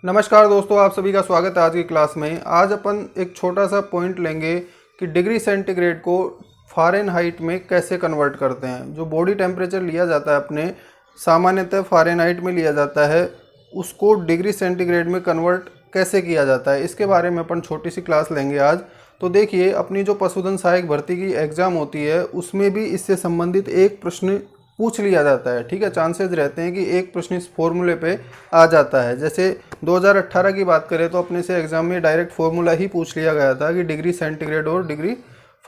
नमस्कार दोस्तों, आप सभी का स्वागत है आज की क्लास में। आज अपन एक छोटा सा पॉइंट लेंगे कि डिग्री सेंटीग्रेड को फ़ारेनहाइट में कैसे कन्वर्ट करते हैं। जो बॉडी टेम्परेचर लिया जाता है अपने, सामान्यतः फ़ारेनहाइट में लिया जाता है, उसको डिग्री सेंटीग्रेड में कन्वर्ट कैसे किया जाता है, इसके बारे में अपन छोटी सी क्लास लेंगे आज। तो देखिए, अपनी जो पशुधन सहायक भर्ती की एग्ज़ाम होती है उसमें भी इससे संबंधित एक प्रश्न पूछ लिया जाता है। ठीक है, चांसेस रहते हैं कि एक प्रश्न इस फॉर्मूले पे आ जाता है। जैसे 2018 की बात करें तो अपने से एग्जाम में डायरेक्ट फॉर्मूला ही पूछ लिया गया था कि डिग्री सेंटीग्रेड और डिग्री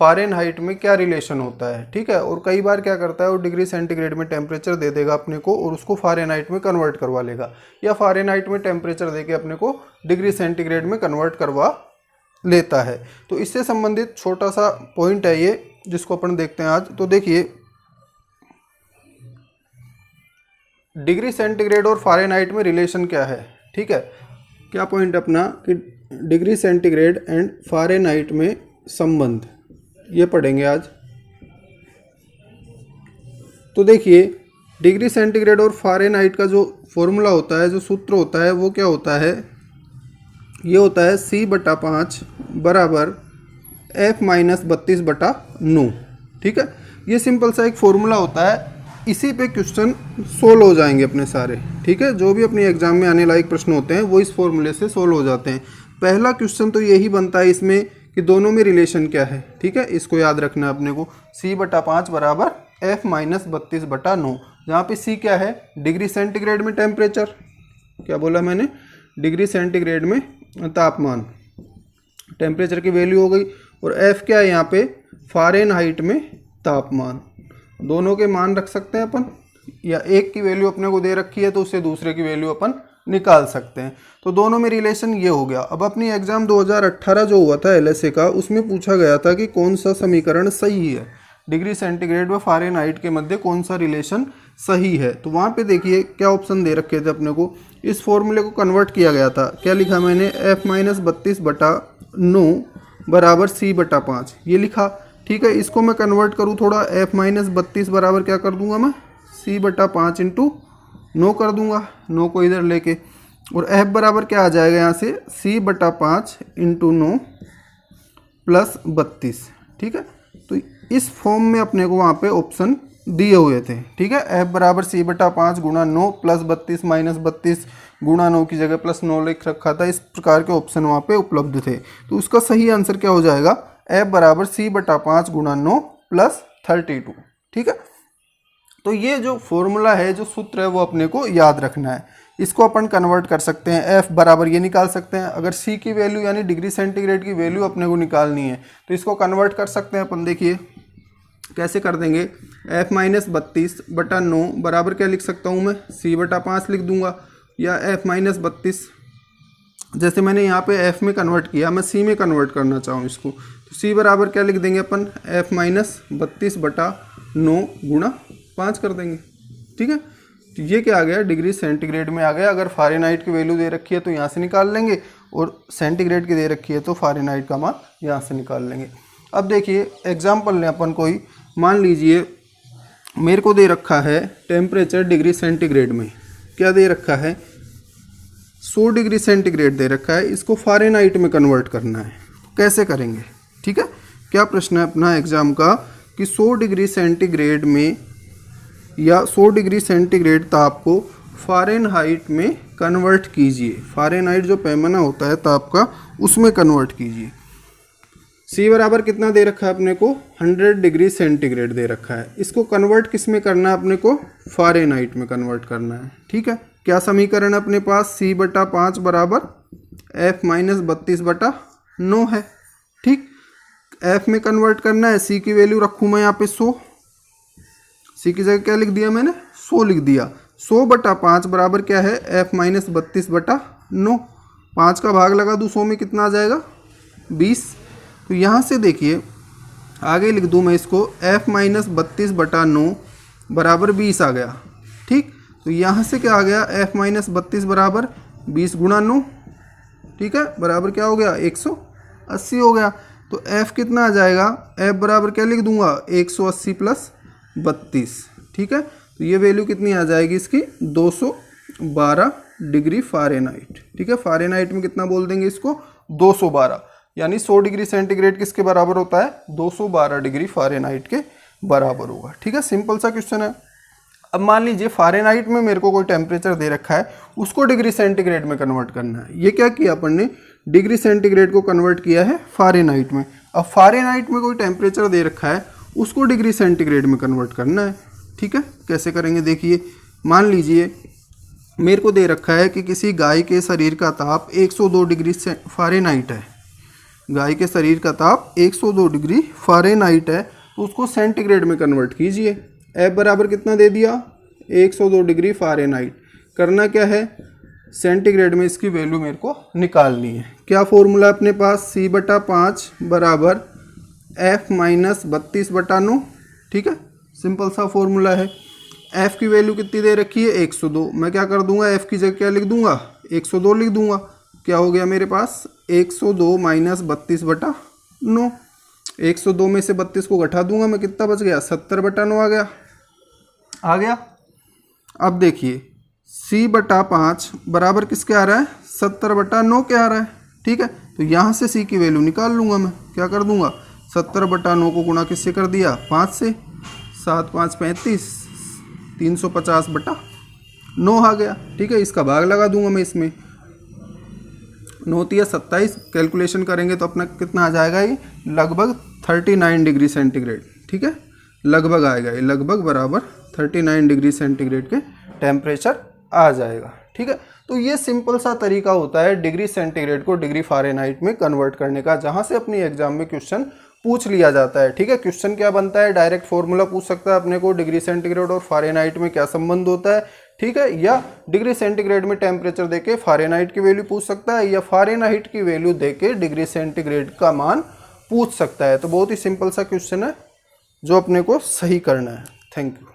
फ़ारेनहाइट में क्या रिलेशन होता है। ठीक है, और कई बार क्या करता है, वो डिग्री सेंटीग्रेड में टेम्परेचर दे देगा अपने को और उसको फ़ारेनहाइट में कन्वर्ट करवा लेगा, या फ़ारेनहाइट में टेम्परेचर दे के अपने को डिग्री सेंटीग्रेड में कन्वर्ट करवा लेता है। तो इससे संबंधित छोटा सा पॉइंट है ये, जिसको अपन देखते हैं आज। तो देखिए, डिग्री सेंटीग्रेड और फ़ारेनहाइट में रिलेशन क्या है। ठीक है, क्या पॉइंट अपना कि डिग्री सेंटीग्रेड एंड फ़ारेनहाइट में संबंध, ये पढ़ेंगे आज। तो देखिए, डिग्री सेंटीग्रेड और फ़ारेनहाइट का जो फॉर्मूला होता है, जो सूत्र होता है, वो क्या होता है, ये होता है C/5 बराबर F-32/9। ठीक है, ये सिंपल सा एक फॉर्मूला होता है। इसी पे क्वेश्चन सोल्व हो जाएंगे अपने सारे। ठीक है, जो भी अपने एग्जाम में आने लायक प्रश्न होते हैं वो इस फॉर्मूले से सोल्व हो जाते हैं। पहला क्वेश्चन तो यही बनता है इसमें कि दोनों में रिलेशन क्या है। ठीक है, इसको याद रखना है अपने को। C/5 बराबर F-32/9, जहाँ पे C क्या है, डिग्री सेंटीग्रेड में टेम्परेचर, क्या बोला मैंने, डिग्री सेंटीग्रेड में तापमान, टेम्परेचर की वैल्यू हो गई, और F क्या है यहाँ पे, फ़ारेनहाइट में तापमान। दोनों के मान रख सकते हैं अपन, या एक की वैल्यू अपने को दे रखी है तो उससे दूसरे की वैल्यू अपन निकाल सकते हैं। तो दोनों में रिलेशन ये हो गया। अब अपनी एग्जाम 2018 जो हुआ था LSA का, उसमें पूछा गया था कि कौन सा समीकरण सही है, डिग्री सेंटीग्रेड व फ़ारेनहाइट के मध्य कौन सा रिलेशन सही है। तो वहाँ पे देखिए क्या ऑप्शन दे रखे थे अपने को। इस फॉर्मूले को कन्वर्ट किया गया था, क्या लिखा मैंने, F-32/9 बराबर C/5, ये लिखा। ठीक है, इसको मैं कन्वर्ट करूँ थोड़ा, F-32 बराबर क्या कर दूंगा मैं, C/5 इंटू 9 कर दूंगा, 9 को इधर लेके, और F बराबर क्या आ जाएगा यहाँ से, C/5 इंटू 9 प्लस 32। ठीक है, तो इस फॉर्म में अपने को वहाँ पे ऑप्शन दिए हुए थे। ठीक है, F बराबर C/5 गुणा 9 प्लस 32 माइनस 32 गुणा 9 की जगह प्लस 9 लिख रखा था। इस प्रकार के ऑप्शन वहाँ पे उपलब्ध थे। तो उसका सही आंसर क्या हो जाएगा, F बराबर C/5 गुणा 9 प्लस 32। ठीक है, तो ये जो फॉर्मूला है, जो सूत्र है, वो अपने को याद रखना है। इसको अपन कन्वर्ट कर सकते हैं, F बराबर ये निकाल सकते हैं। अगर C की वैल्यू यानी डिग्री सेंटीग्रेड की वैल्यू अपने को निकालनी है तो इसको कन्वर्ट कर सकते हैं अपन। देखिए कैसे कर देंगे, F-32/9 बराबर क्या लिख सकता हूँ मैं, C/5 लिख दूंगा, या F-32, जैसे मैंने यहाँ पे F में कन्वर्ट किया, मैं C में कन्वर्ट करना चाहूँ इसको, तो C बराबर क्या लिख देंगे अपन, F-32/9 गुणा 5 कर देंगे। ठीक है, तो ये क्या आ गया, डिग्री सेंटीग्रेड में आ गया। अगर फ़ारेनहाइट की वैल्यू दे रखी है तो यहाँ से निकाल लेंगे, और सेंटीग्रेड की दे रखी है तो फ़ारेनहाइट का मान यहाँ से निकाल लेंगे। अब देखिए एग्जाम्पल लें अपन कोई, मान लीजिए मेरे को दे रखा है टेम्परेचर डिग्री सेंटीग्रेड में, क्या दे रखा है, 100 डिग्री सेंटीग्रेड दे रखा है, इसको फ़ारेनहाइट में कन्वर्ट करना है। कैसे करेंगे, ठीक है, क्या प्रश्न है अपना एग्जाम का कि 100 डिग्री सेंटीग्रेड में, या 100 डिग्री सेंटीग्रेड ताप को फ़ारेनहाइट में कन्वर्ट कीजिए। फ़ारेनहाइट जो पैमाना होता है ताप का, उसमें कन्वर्ट कीजिए। C बराबर कितना दे रखा है अपने को, 100 डिग्री सेंटीग्रेड दे रखा है। इसको कन्वर्ट किस में करना है अपने को, फ़ारेनहाइट में कन्वर्ट करना है। ठीक है, क्या समीकरण है अपने पास, C/5 बराबर F-32/9 है। ठीक, F में कन्वर्ट करना है, C की वैल्यू रखूँ मैं यहाँ पे 100, C की जगह क्या लिख दिया मैंने, 100 लिख दिया। 100/5 बराबर क्या है, F-32/9, 5 का भाग लगा दूँ 100 में, कितना आ जाएगा, 20। तो यहाँ से देखिए आगे लिख दूँ मैं इसको, F-32/9 बराबर 20 आ गया। ठीक, तो यहाँ से क्या आ गया, F-32 बराबर 20 गुणा 9, ठीक है, बराबर क्या हो गया, 180 हो गया। तो F कितना आ जाएगा, F बराबर क्या लिख दूंगा, 180 प्लस 32। ठीक है, तो ये वैल्यू कितनी आ जाएगी इसकी, 212 डिग्री फ़ारेनहाइट। ठीक है, फ़ारेनहाइट में कितना बोल देंगे इसको, 212, यानी 100 डिग्री सेंटीग्रेड किसके बराबर होता है, 212 डिग्री फ़ारेनहाइट के बराबर होगा। ठीक है, सिंपल सा क्वेश्चन है। अब मान लीजिए फ़ारेनहाइट में मेरे को कोई टेम्परेचर दे रखा है, उसको डिग्री सेंटीग्रेड में कन्वर्ट करना है। ये क्या किया अपन ने, डिग्री सेंटीग्रेड को कन्वर्ट किया है फ़ारेनहाइट में। अब फ़ारेनहाइट में कोई टेम्परेचर दे रखा है, उसको डिग्री सेंटीग्रेड में कन्वर्ट करना है। ठीक है, कैसे करेंगे देखिए, मान लीजिए मेरे को दे रखा है कि किसी गाय के शरीर का ताप 102 डिग्री फ़ारेनहाइट है। गाय के शरीर का ताप 102 डिग्री फ़ारेनहाइट है, तो उसको सेंटीग्रेड में कन्वर्ट कीजिए। एफ बराबर कितना दे दिया, 102 डिग्री फ़ारेनहाइट। करना क्या है, सेंटीग्रेड में इसकी वैल्यू मेरे को निकालनी है। क्या फॉर्मूला अपने पास, C/5 बराबर F - 32/9। ठीक है, सिंपल सा फॉर्मूला है। F की वैल्यू कितनी दे रखी है, 102। मैं क्या कर दूंगा, F की जगह क्या लिख दूंगा, 102 लिख दूंगा। क्या हो गया मेरे पास, 102 - 32/9। 102 में से 32 को घटा दूंगा मैं, कितना बच गया, 70/9 आ गया। अब देखिए C/5 बराबर किसके आ रहा है, 70/9 के आ रहा है। ठीक है, तो यहाँ से C की वैल्यू निकाल लूँगा मैं। क्या कर दूंगा, 70/9 को गुणा किससे कर दिया, 5 से। 7 × 5 = 35, 350/9 आ गया। ठीक है, इसका भाग लगा दूंगा मैं इसमें, 9 × 27, कैलकुलेशन करेंगे तो अपना कितना आ जाएगा, ये लगभग 39 डिग्री सेंटीग्रेड। ठीक है, लगभग आएगा ये, लगभग बराबर 39 डिग्री सेंटीग्रेड के टेम्परेचर आ जाएगा। ठीक है, तो ये सिंपल सा तरीका होता है डिग्री सेंटीग्रेड को डिग्री फ़ारेनहाइट में कन्वर्ट करने का, जहाँ से अपनी एग्जाम में क्वेश्चन पूछ लिया जाता है। ठीक है, क्वेश्चन क्या बनता है, डायरेक्ट फॉर्मूला पूछ सकता है अपने को, डिग्री सेंटीग्रेड और फ़ारेनहाइट में क्या संबंध होता है। ठीक है, या डिग्री सेंटीग्रेड में टेम्परेचर देके फ़ारेनहाइट की वैल्यू पूछ सकता है, या फ़ारेनहाइट की वैल्यू देके डिग्री सेंटीग्रेड का मान पूछ सकता है। तो बहुत ही सिंपल सा क्वेश्चन है जो अपने को सही करना है। Thank you.